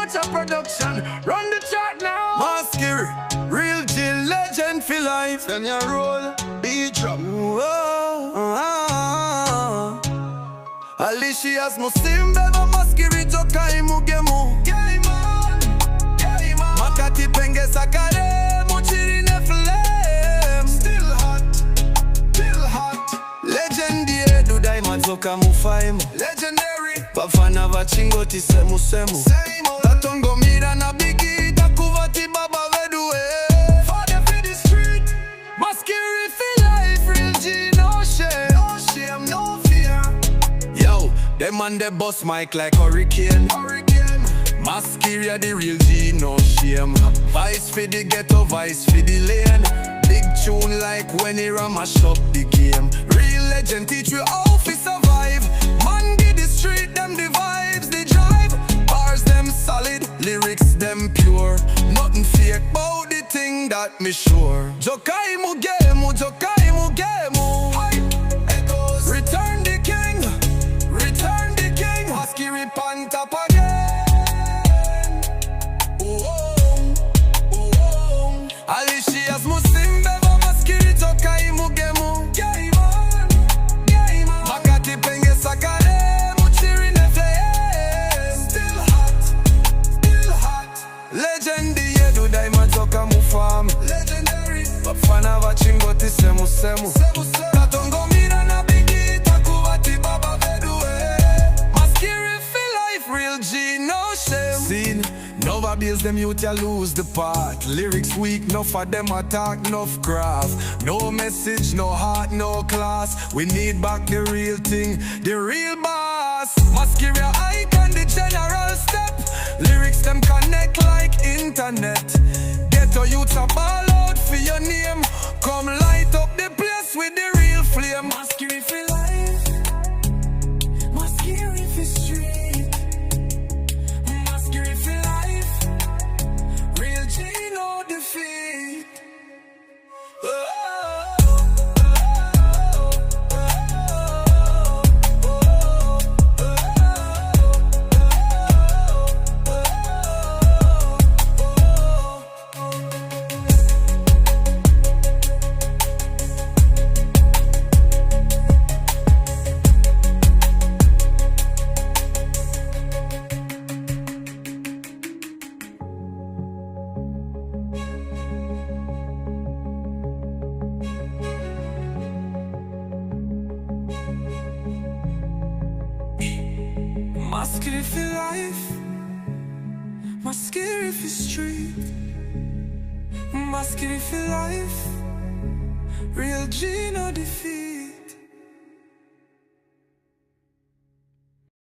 Muchah Production. Run the chart now. Maskiri, real G legend for life. Then you roll, beat drop. Alicia's Musimbe, Maskiri, Dzoka MuGame. Makati penge sakare, muchiri ne flame. Still hot. Legendary, do daima Dzoka mufaimo. Legendary, bafana vachingoti semu. Tatongo mira na bigi, takuvati baba vedue. Father for the street, Maskiri for life, real G, no shame. No shame, no fear. Yo, them man they boss mic like hurricane. Maskiri the real G, no shame. Vice for the ghetto, vice for the lane. Big tune like Wenera mash up the game. Real legend teach you how to survive. Man give the street them the vibes, they drive. Bars them solid, lyrics them pure. Nothing fake about the thing that me sure. Dzoka MuGame, Dzoka MuGame. Return the king, Maskiri pan top again. Alicia's Musimbe, Maskiri, Dzoka MuGame. Makati penge sakare, muchiri ne flame. Still hot. Legendary, do daima Dzoka mufam. Legendary, bafana vachingoti semu. Tatongo mira na bigi, takuvati baba vedue. Maskiri for life, real G, no shame. Scene, Nova bills them youth ya lose the part. Lyrics weak, no for them attack, enough craft. No message, no heart, no class. We need back the real thing, the real boss. Maskiri icon, the general step. Lyrics them connect like internet. Ghetto youths a ball out for your name. Come light up the place with the real flame. Maskiri for life, Maskiri for street, Maskiri for life, real G no defeat. Maskiri for life, Maskiri for street, Maskiri for life, real G no defeat.